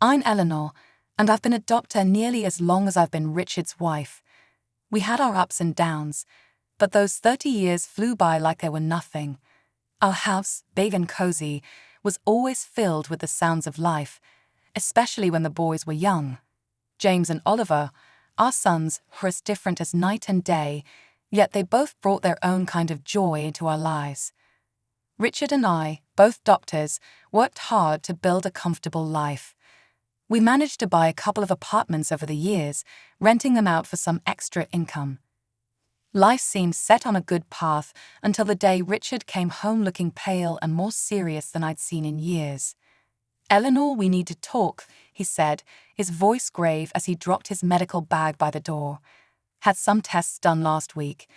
I'm Eleanor, and I've been a doctor nearly as long as I've been Richard's wife. We had our ups and downs, but those 30 years flew by like they were nothing. Our house, big and cozy, was always filled with the sounds of life, especially when the boys were young. James and Oliver, our sons, were as different as night and day, yet they both brought their own kind of joy into our lives. Richard and I, both doctors, worked hard to build a comfortable life. We managed to buy a couple of apartments over the years, renting them out for some extra income. Life seemed set on a good path until the day Richard came home looking pale and more serious than I'd seen in years. "Eleanor, we need to talk," he said, his voice grave as he dropped his medical bag by the door. "Had some tests done last week.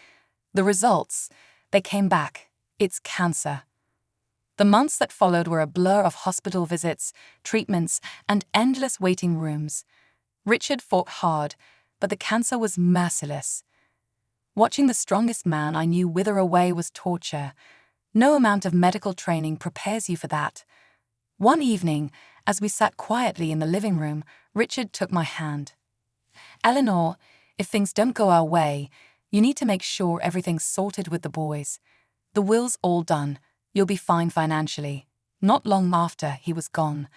The results, they came back. It's cancer." The months that followed were a blur of hospital visits, treatments, and endless waiting rooms. Richard fought hard, but the cancer was merciless. Watching the strongest man I knew wither away was torture. No amount of medical training prepares you for that. One evening, as we sat quietly in the living room, Richard took my hand. "Eleanor, if things don't go our way, you need to make sure everything's sorted with the boys. The will's all done. You'll be fine financially." Not long after, he was gone.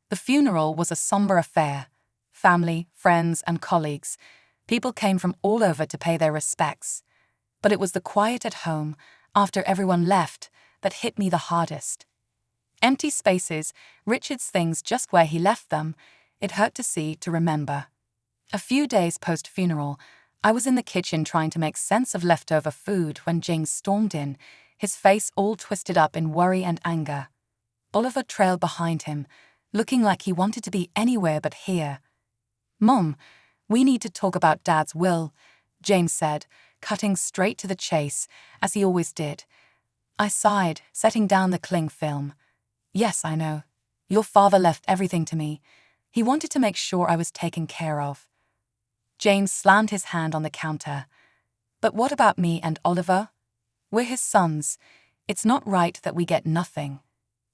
The funeral was a somber affair. Family, friends, and colleagues. People came from all over to pay their respects. But it was the quiet at home, after everyone left, that hit me the hardest. Empty spaces, Richard's things just where he left them. It hurt to see, to remember. A few days post-funeral, I was in the kitchen trying to make sense of leftover food when James stormed in, his face all twisted up in worry and anger. Oliver trailed behind him, looking like he wanted to be anywhere but here. "Mom, we need to talk about Dad's will," James said, cutting straight to the chase, as he always did. I sighed, setting down the cling film. "Yes, I know. Your father left everything to me. He wanted to make sure I was taken care of." James slammed his hand on the counter. "But what about me and Oliver? We're his sons. It's not right that we get nothing."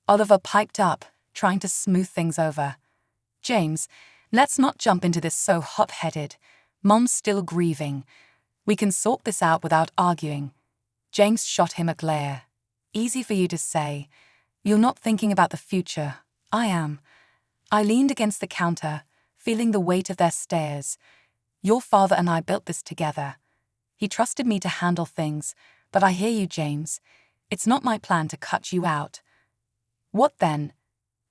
Oliver piped up, trying to smooth things over. "James, let's not jump into this so hot-headed. Mom's still grieving. We can sort this out without arguing." James shot him a glare. "Easy for you to say. You're not thinking about the future. I am." I leaned against the counter, feeling the weight of their stares. "Your father and I built this together. He trusted me to handle things, but I hear you, James. It's not my plan to cut you out." "What then?"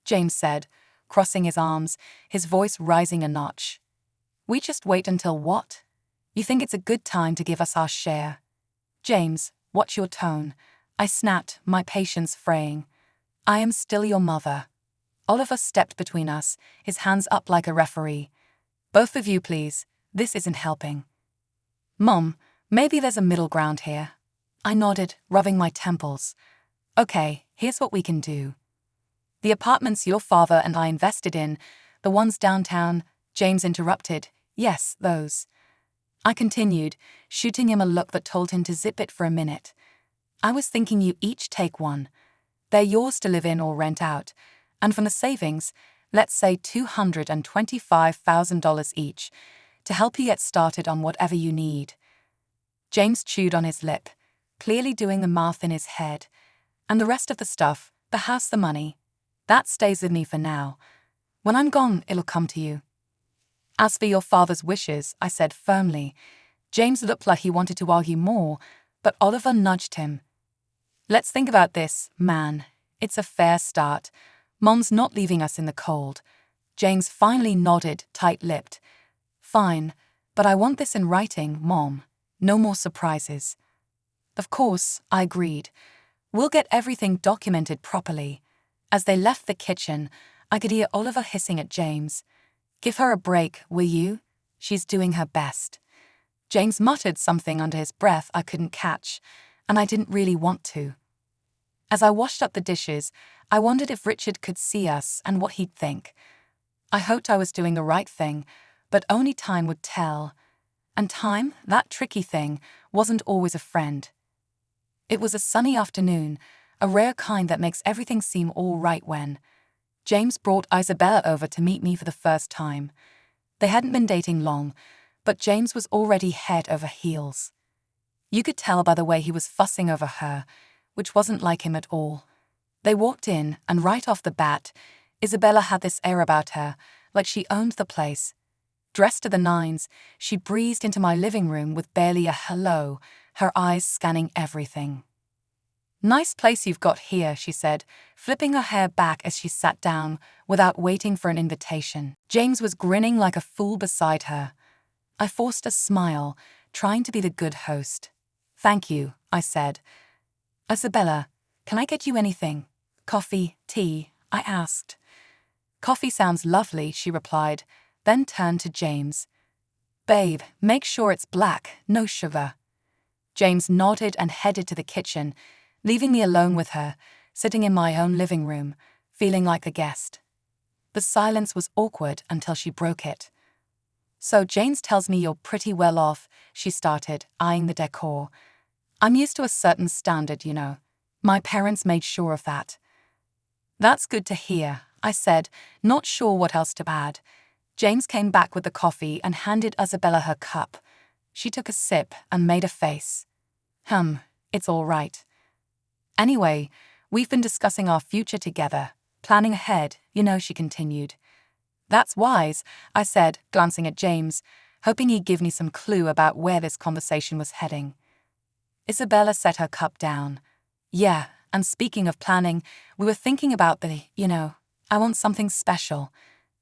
James said, crossing his arms, his voice rising a notch. "We just wait until what? You think it's a good time to give us our share?" "James, watch your tone," I snapped, my patience fraying. "I am still your mother." Oliver stepped between us, his hands up like a referee. "Both of you, please. This isn't helping." "Mom, maybe there's a middle ground here." I nodded, rubbing my temples. "Okay, here's what we can do. The apartments your father and I invested in, the ones downtown," James interrupted. "Yes, those." I continued, shooting him a look that told him to zip it for a minute. "I was thinking you each take one. They're yours to live in or rent out, and from the savings, let's say $225,000 each, to help you get started on whatever you need." James chewed on his lip, clearly doing the math in his head. "And the rest of the stuff, the house, the money, that stays with me for now. When I'm gone, it'll come to you." "As for your father's wishes," I said firmly. James looked like he wanted to argue more, but Oliver nudged him. "Let's think about this, man. It's a fair start. Mom's not leaving us in the cold." James finally nodded, tight-lipped. "Fine, but I want this in writing, Mom. No more surprises." "Of course," I agreed. "We'll get everything documented properly." As they left the kitchen, I could hear Oliver hissing at James. "Give her a break, will you? She's doing her best." James muttered something under his breath I couldn't catch, and I didn't really want to. As I washed up the dishes, I wondered if Richard could see us and what he'd think. I hoped I was doing the right thing, but only time would tell. And time, that tricky thing, wasn't always a friend. It was a sunny afternoon, a rare kind that makes everything seem all right when James brought Isabella over to meet me for the first time. They hadn't been dating long, but James was already head over heels. You could tell by the way he was fussing over her, which wasn't like him at all. They walked in, and right off the bat, Isabella had this air about her, like she owned the place. Dressed to the nines, she breezed into my living room with barely a hello, her eyes scanning everything. "Nice place you've got here," she said, flipping her hair back as she sat down, without waiting for an invitation. James was grinning like a fool beside her. I forced a smile, trying to be the good host. "Thank you," I said. "Isabella, can I get you anything? Coffee, tea?" I asked. "Coffee sounds lovely," she replied, then turned to James. "Babe, make sure it's black, no sugar." James nodded and headed to the kitchen, leaving me alone with her, sitting in my own living room, feeling like a guest. The silence was awkward until she broke it. "So James tells me you're pretty well off," she started, eyeing the decor. "I'm used to a certain standard, you know. My parents made sure of that." "That's good to hear," I said, not sure what else to add. James came back with the coffee and handed Isabella her cup. She took a sip and made a face. It's all right. "Anyway, we've been discussing our future together, planning ahead, you know," she continued. "That's wise," I said, glancing at James, hoping he'd give me some clue about where this conversation was heading. Isabella set her cup down. "Yeah, and speaking of planning, we were thinking about I want something special.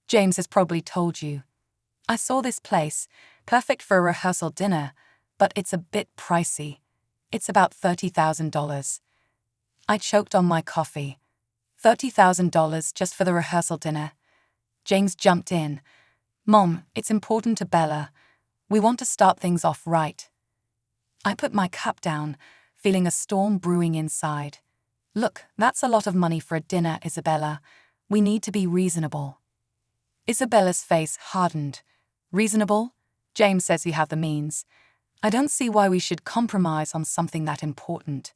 James has probably told you. I saw this place, perfect for a rehearsal dinner, but it's a bit pricey. It's about $30,000. I choked on my coffee. $30,000 just for the rehearsal dinner. James jumped in. "Mom, it's important to Bella. We want to start things off right." I put my cup down, feeling a storm brewing inside. "Look, that's a lot of money for a dinner, Isabella. We need to be reasonable." Isabella's face hardened. "Reasonable? James says you have the means. I don't see why we should compromise on something that important."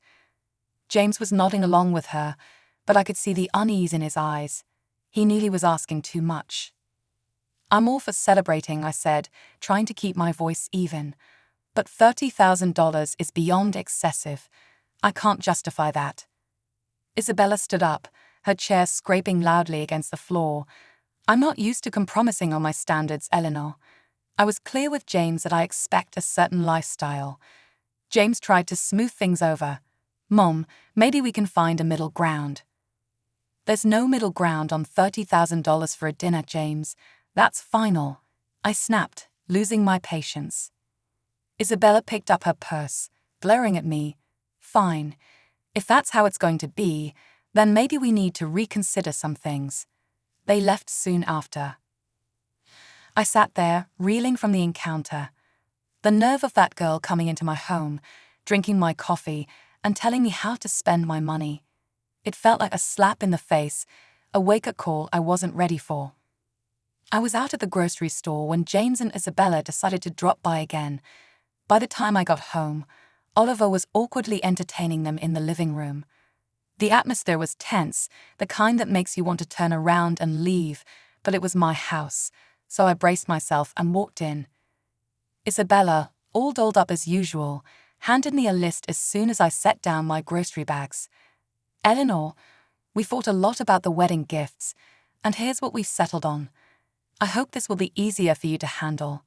James was nodding along with her, but I could see the unease in his eyes. He knew he was asking too much. "I'm all for celebrating," I said, trying to keep my voice even. "But $30,000 is beyond excessive. I can't justify that." Isabella stood up, her chair scraping loudly against the floor. "I'm not used to compromising on my standards, Eleanor. I was clear with James that I expect a certain lifestyle." James tried to smooth things over. "Mom, maybe we can find a middle ground." "There's no middle ground on $30,000 for a dinner, James. That's final," I snapped, losing my patience. Isabella picked up her purse, glaring at me. "Fine. If that's how it's going to be, then maybe we need to reconsider some things." They left soon after. I sat there, reeling from the encounter. The nerve of that girl coming into my home, drinking my coffee, and telling me how to spend my money. It felt like a slap in the face, a wake-up call I wasn't ready for. I was out at the grocery store when James and Isabella decided to drop by again. By the time I got home, Oliver was awkwardly entertaining them in the living room. The atmosphere was tense, the kind that makes you want to turn around and leave, but it was my house, so I braced myself and walked in. Isabella, all dolled up as usual, handed me a list as soon as I set down my grocery bags. "Eleanor, we thought a lot about the wedding gifts, and here's what we've settled on. I hope this will be easier for you to handle."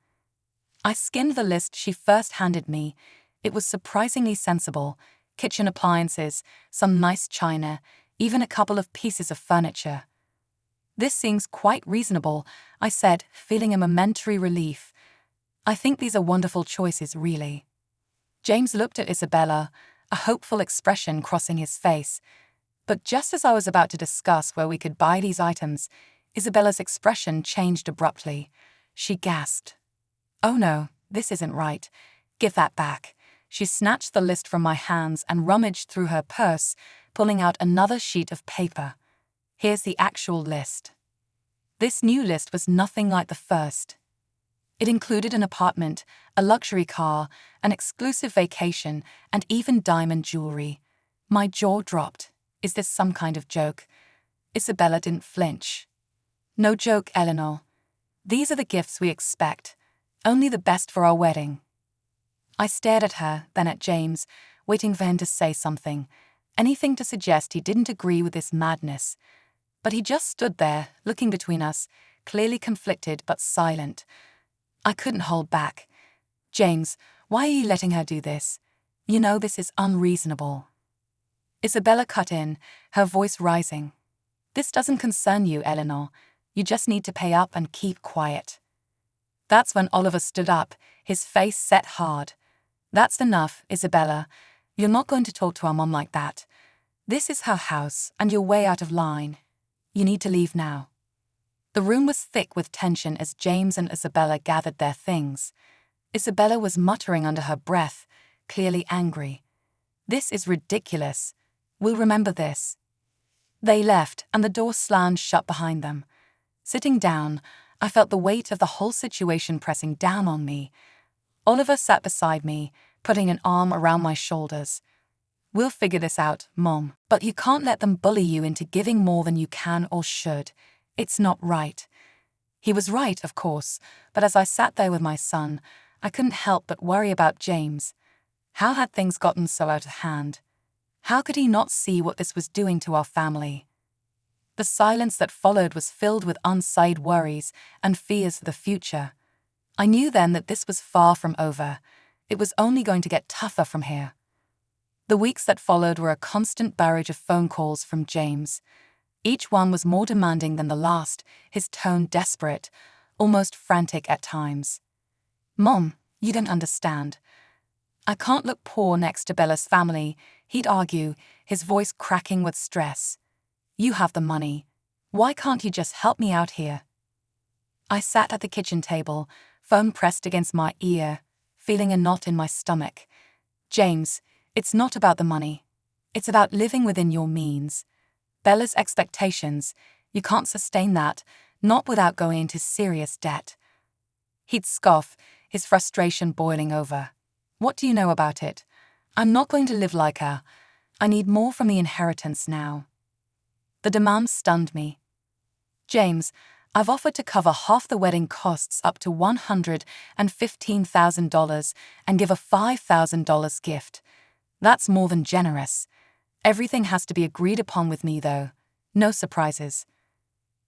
I skimmed the list she first handed me. It was surprisingly sensible. Kitchen appliances, some nice china, even a couple of pieces of furniture. "This seems quite reasonable," I said, feeling a momentary relief. "I think these are wonderful choices, really." James looked at Isabella, a hopeful expression crossing his face. But just as I was about to discuss where we could buy these items, Isabella's expression changed abruptly. She gasped. "Oh no, this isn't right. Give that back." She snatched the list from my hands and rummaged through her purse, pulling out another sheet of paper. "Here's the actual list." This new list was nothing like the first. It included an apartment, a luxury car, an exclusive vacation, and even diamond jewelry. My jaw dropped. Is this some kind of joke? Isabella didn't flinch. No joke, Eleanor. These are the gifts we expect. Only the best for our wedding. I stared at her, then at James, waiting for him to say something, anything to suggest he didn't agree with this madness. But he just stood there, looking between us, clearly conflicted but silent. I couldn't hold back. James, why are you letting her do this? You know this is unreasonable. Isabella cut in, her voice rising. This doesn't concern you, Eleanor. You just need to pay up and keep quiet. That's when Oliver stood up, his face set hard. That's enough, Isabella. You're not going to talk to our mom like that. This is her house, and you're way out of line. You need to leave now. The room was thick with tension as James and Isabella gathered their things. Isabella was muttering under her breath, clearly angry. This is ridiculous. We'll remember this. They left, and the door slammed shut behind them. Sitting down, I felt the weight of the whole situation pressing down on me. Oliver sat beside me, putting an arm around my shoulders. We'll figure this out, Mom, but you can't let them bully you into giving more than you can or should. It's not right. He was right, of course, but as I sat there with my son, I couldn't help but worry about James. How had things gotten so out of hand? How could he not see what this was doing to our family? The silence that followed was filled with unsaid worries and fears for the future. I knew then that this was far from over. It was only going to get tougher from here. The weeks that followed were a constant barrage of phone calls from James. Each one was more demanding than the last, his tone desperate, almost frantic at times. Mom, you don't understand. I can't look poor next to Bella's family, he'd argue, his voice cracking with stress. You have the money. Why can't you just help me out here? I sat at the kitchen table, phone pressed against my ear, feeling a knot in my stomach. James, it's not about the money. It's about living within your means. Bella's expectations, you can't sustain that, not without going into serious debt. He'd scoff, his frustration boiling over. What do you know about it? I'm not going to live like her. I need more from the inheritance now. The demand stunned me. James, I've offered to cover half the wedding costs up to $115,000 and give a $5,000 gift. That's more than generous. Everything has to be agreed upon with me, though. No surprises.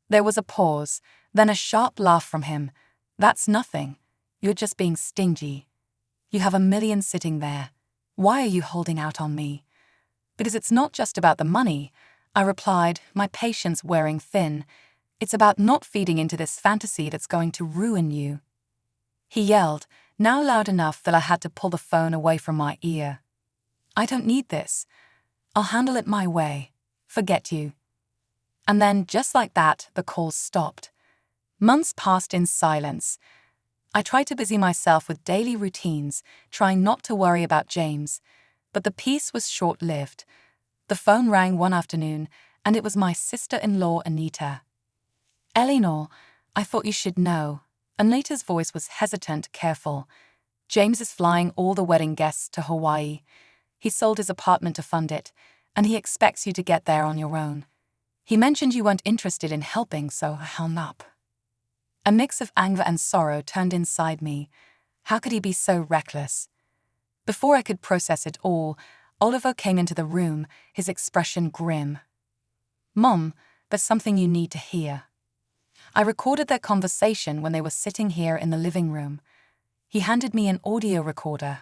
There was a pause, then a sharp laugh from him. That's nothing. You're just being stingy. You have $1 million sitting there. Why are you holding out on me? Because it's not just about the money, I replied, my patience wearing thin. It's about not feeding into this fantasy that's going to ruin you. He yelled, now loud enough that I had to pull the phone away from my ear. I don't need this. I'll handle it my way. Forget you. And then, just like that, the call stopped. Months passed in silence. I tried to busy myself with daily routines, trying not to worry about James, but the peace was short-lived. The phone rang one afternoon, and it was my sister-in-law, Anita. Eleanor, I thought you should know. Anita's voice was hesitant, careful. James is flying all the wedding guests to Hawaii. He sold his apartment to fund it, and he expects you to get there on your own. He mentioned you weren't interested in helping, so I hung up. A mix of anger and sorrow turned inside me. How could he be so reckless? Before I could process it all, Oliver came into the room, his expression grim. Mom, there's something you need to hear. I recorded their conversation when they were sitting here in the living room. He handed me an audio recorder.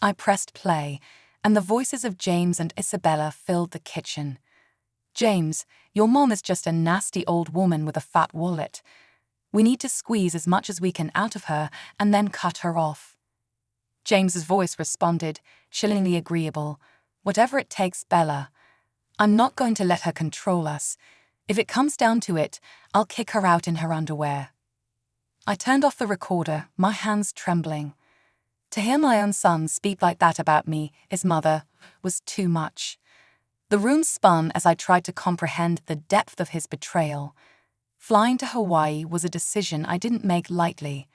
I pressed play, and the voices of James and Isabella filled the kitchen. James, your mom is just a nasty old woman with a fat wallet. We need to squeeze as much as we can out of her and then cut her off. James's voice responded, chillingly agreeable. Whatever it takes, Bella. I'm not going to let her control us. If it comes down to it, I'll kick her out in her underwear. I turned off the recorder, my hands trembling. To hear my own son speak like that about me, his mother, was too much. The room spun as I tried to comprehend the depth of his betrayal. Flying to Hawaii was a decision I didn't make lightly.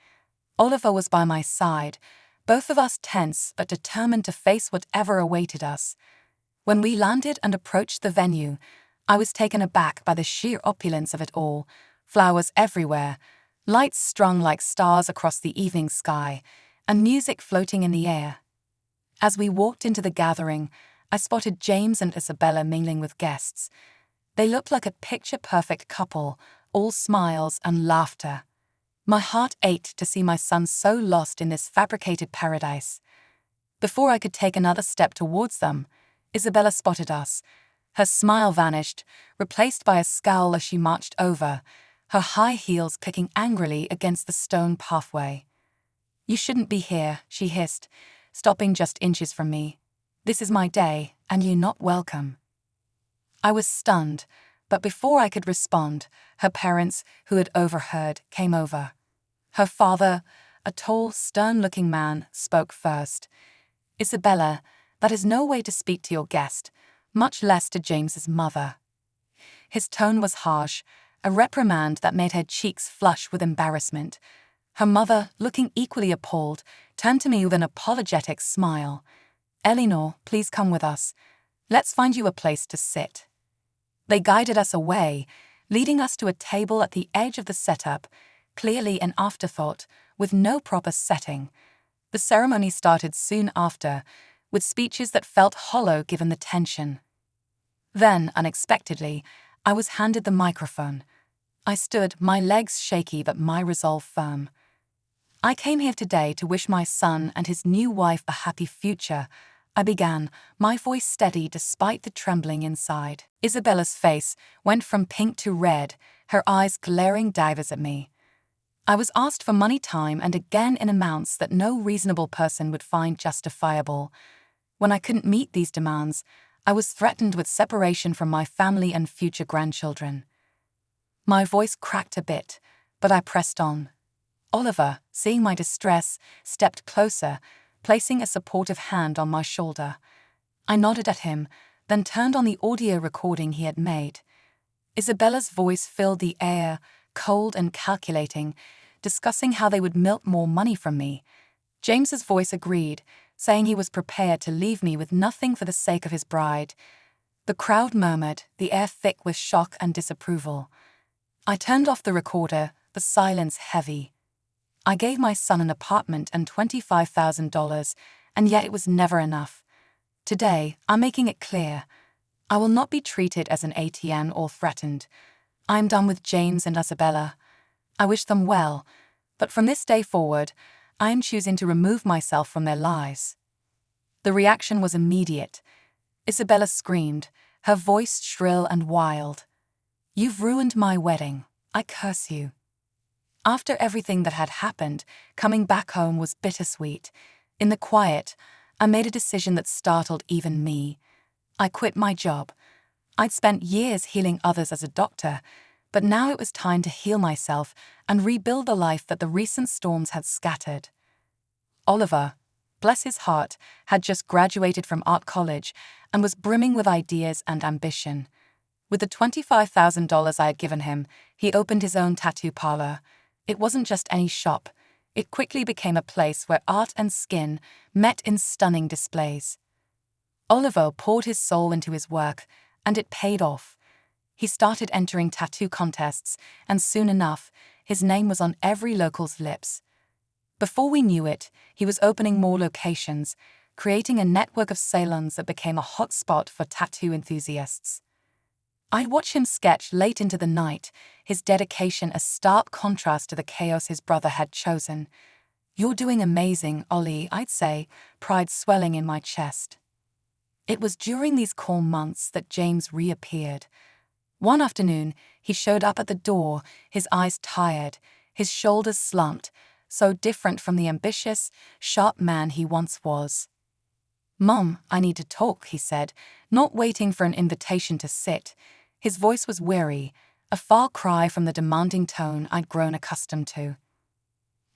Oliver was by my side, both of us tense but determined to face whatever awaited us. When we landed and approached the venue, I was taken aback by the sheer opulence of it all, flowers everywhere, lights strung like stars across the evening sky, and music floating in the air. As we walked into the gathering, I spotted James and Isabella mingling with guests. They looked like a picture-perfect couple, all smiles and laughter. My heart ached to see my son so lost in this fabricated paradise. Before I could take another step towards them, Isabella spotted us. Her smile vanished, replaced by a scowl as she marched over, her high heels clicking angrily against the stone pathway. "You shouldn't be here," she hissed, stopping just inches from me. "This is my day, and you're not welcome." I was stunned, but before I could respond, her parents, who had overheard, came over. Her father, a tall, stern-looking man, spoke first. "Isabella, that is no way to speak to your guest, much less to James's mother." His tone was harsh, a reprimand that made her cheeks flush with embarrassment. Her mother, looking equally appalled, turned to me with an apologetic smile. "Eleanor, please come with us. Let's find you a place to sit." They guided us away, leading us to a table at the edge of the setup, clearly an afterthought, with no proper setting. The ceremony started soon after, with speeches that felt hollow given the tension. Then, unexpectedly, I was handed the microphone. I stood, my legs shaky but my resolve firm. "I came here today to wish my son and his new wife a happy future," I began, my voice steady despite the trembling inside. Isabella's face went from pink to red, her eyes glaring daggers at me. I was asked for money, time, and again in amounts that no reasonable person would find justifiable. When I couldn't meet these demands, I was threatened with separation from my family and future grandchildren. My voice cracked a bit, but I pressed on. Oliver, seeing my distress, stepped closer, placing a supportive hand on my shoulder. I nodded at him, then turned on the audio recording he had made. Isabella's voice filled the air, cold and calculating, discussing how they would milk more money from me. James's voice agreed, saying he was prepared to leave me with nothing for the sake of his bride. The crowd murmured, the air thick with shock and disapproval. I turned off the recorder, the silence heavy. I gave my son an apartment and $25,000, and yet it was never enough. Today, I'm making it clear. I will not be treated as an ATM or threatened. I am done with James and Isabella. I wish them well, but from this day forward, I am choosing to remove myself from their lives. The reaction was immediate. Isabella screamed, her voice shrill and wild. "You've ruined my wedding. I curse you." After everything that had happened, coming back home was bittersweet. In the quiet, I made a decision that startled even me. I quit my job. I'd spent years healing others as a doctor, but now it was time to heal myself and rebuild the life that the recent storms had scattered. Oliver, bless his heart, had just graduated from art college and was brimming with ideas and ambition. With the $25,000 I had given him, he opened his own tattoo parlor. It wasn't just any shop. It quickly became a place where art and skin met in stunning displays. Oliver poured his soul into his work, and it paid off. He started entering tattoo contests, and soon enough, his name was on every local's lips. Before we knew it, he was opening more locations, creating a network of salons that became a hotspot for tattoo enthusiasts. I'd watch him sketch late into the night, his dedication a stark contrast to the chaos his brother had chosen. "You're doing amazing, Ollie," I'd say, pride swelling in my chest. It was during these calm months that James reappeared. One afternoon, he showed up at the door, his eyes tired, his shoulders slumped, so different from the ambitious, sharp man he once was. "Mom, I need to talk," he said, not waiting for an invitation to sit. His voice was weary, a far cry from the demanding tone I'd grown accustomed to.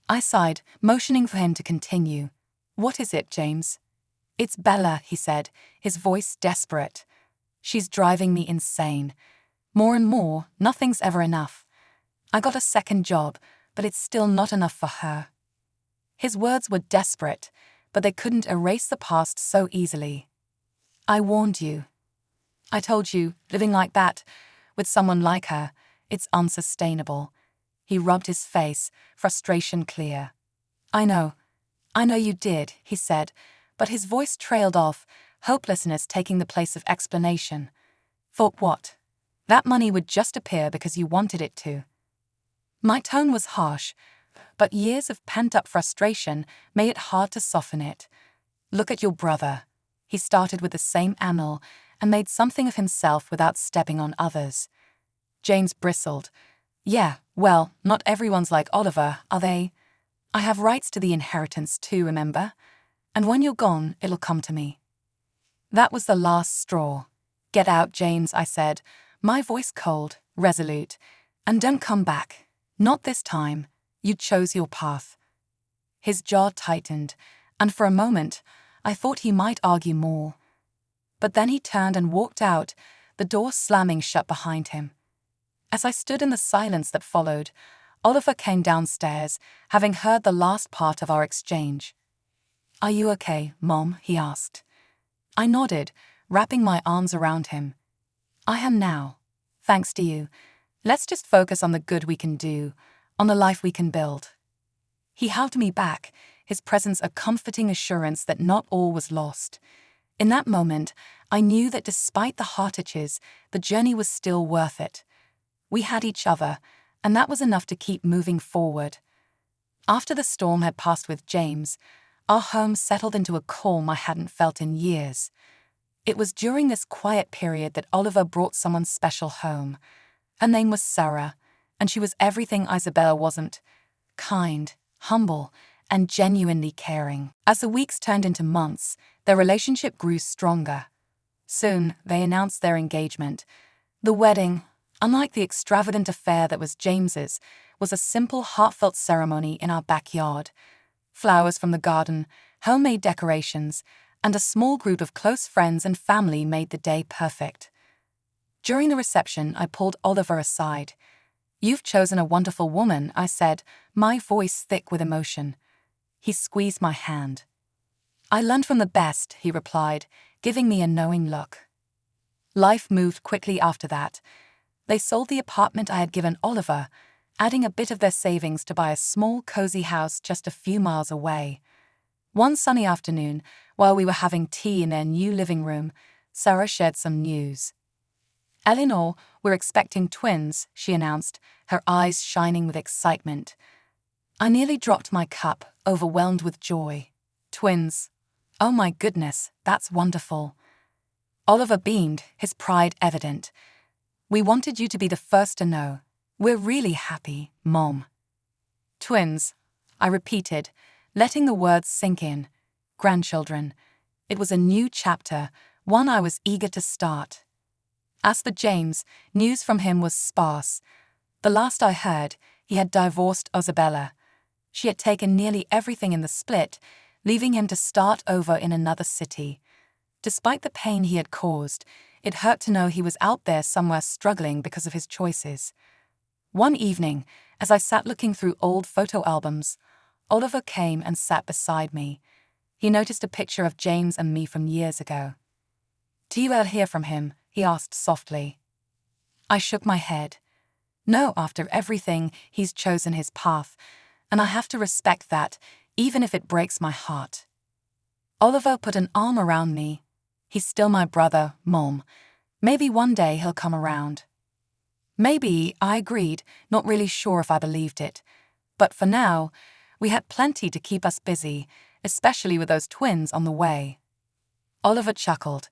I sighed, motioning for him to continue. "What is it, James?" "It's Bella," he said, his voice desperate. "She's driving me insane. More and more, nothing's ever enough. I got a second job, but it's still not enough for her." His words were desperate, but they couldn't erase the past so easily. "I warned you." I told you, living like that, with someone like her, it's unsustainable. He rubbed his face, frustration clear. I know you did, he said, but his voice trailed off, hopelessness taking the place of explanation. Thought what? That money would just appear because you wanted it to. My tone was harsh, but years of pent-up frustration made it hard to soften it. Look at your brother. He started with the same angle and made something of himself without stepping on others. James bristled. Yeah, well, not everyone's like Oliver, are they? I have rights to the inheritance too, remember? And when you're gone, it'll come to me. That was the last straw. Get out, James, I said, my voice cold, resolute. And don't come back. Not this time. You chose your path. His jaw tightened, and for a moment, I thought he might argue more. But then he turned and walked out, the door slamming shut behind him. As I stood in the silence that followed, Oliver came downstairs, having heard the last part of our exchange. Are you okay, Mom? He asked. I nodded, wrapping my arms around him. I am now. Thanks to you. Let's just focus on the good we can do, on the life we can build. He hugged me back, his presence a comforting assurance that not all was lost. In that moment, I knew that despite the heartaches, the journey was still worth it. We had each other, and that was enough to keep moving forward. After the storm had passed with James, our home settled into a calm I hadn't felt in years. It was during this quiet period that Oliver brought someone special home. Her name was Sarah, and she was everything Isabella wasn't: kind, humble, and genuinely caring. As the weeks turned into months, their relationship grew stronger. Soon, they announced their engagement. The wedding, unlike the extravagant affair that was James's, was a simple, heartfelt ceremony in our backyard. Flowers from the garden, homemade decorations, and a small group of close friends and family made the day perfect. During the reception, I pulled Oliver aside. You've chosen a wonderful woman, I said, my voice thick with emotion. He squeezed my hand. I learned from the best, he replied, giving me a knowing look. Life moved quickly after that. They sold the apartment I had given Oliver, adding a bit of their savings to buy a small, cozy house just a few miles away. One sunny afternoon, while we were having tea in their new living room, Sarah shared some news. Eleanor, we're expecting twins, she announced, her eyes shining with excitement. I nearly dropped my cup, overwhelmed with joy. Twins. Oh my goodness, that's wonderful. Oliver beamed, his pride evident. We wanted you to be the first to know. We're really happy, Mom. Twins, I repeated, letting the words sink in. Grandchildren. It was a new chapter, one I was eager to start. As for James, news from him was sparse. The last I heard, he had divorced Isabella. She had taken nearly everything in the split, leaving him to start over in another city. Despite the pain he had caused, it hurt to know he was out there somewhere struggling because of his choices. One evening, as I sat looking through old photo albums, Oliver came and sat beside me. He noticed a picture of James and me from years ago. Do you ever hear from him? He asked softly. I shook my head. No, after everything, he's chosen his path, and I have to respect that, even if it breaks my heart. Oliver put an arm around me. He's still my brother, Mom. Maybe one day he'll come around. Maybe, I agreed, not really sure if I believed it. But for now, we had plenty to keep us busy, especially with those twins on the way. Oliver chuckled.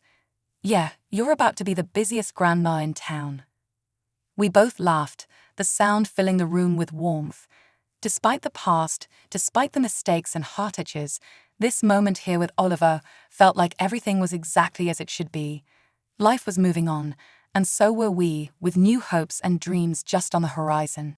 Yeah, you're about to be the busiest grandma in town. We both laughed, the sound filling the room with warmth. Despite the past, despite the mistakes and heartaches, this moment here with Oliver felt like everything was exactly as it should be. Life was moving on, and so were we, with new hopes and dreams just on the horizon.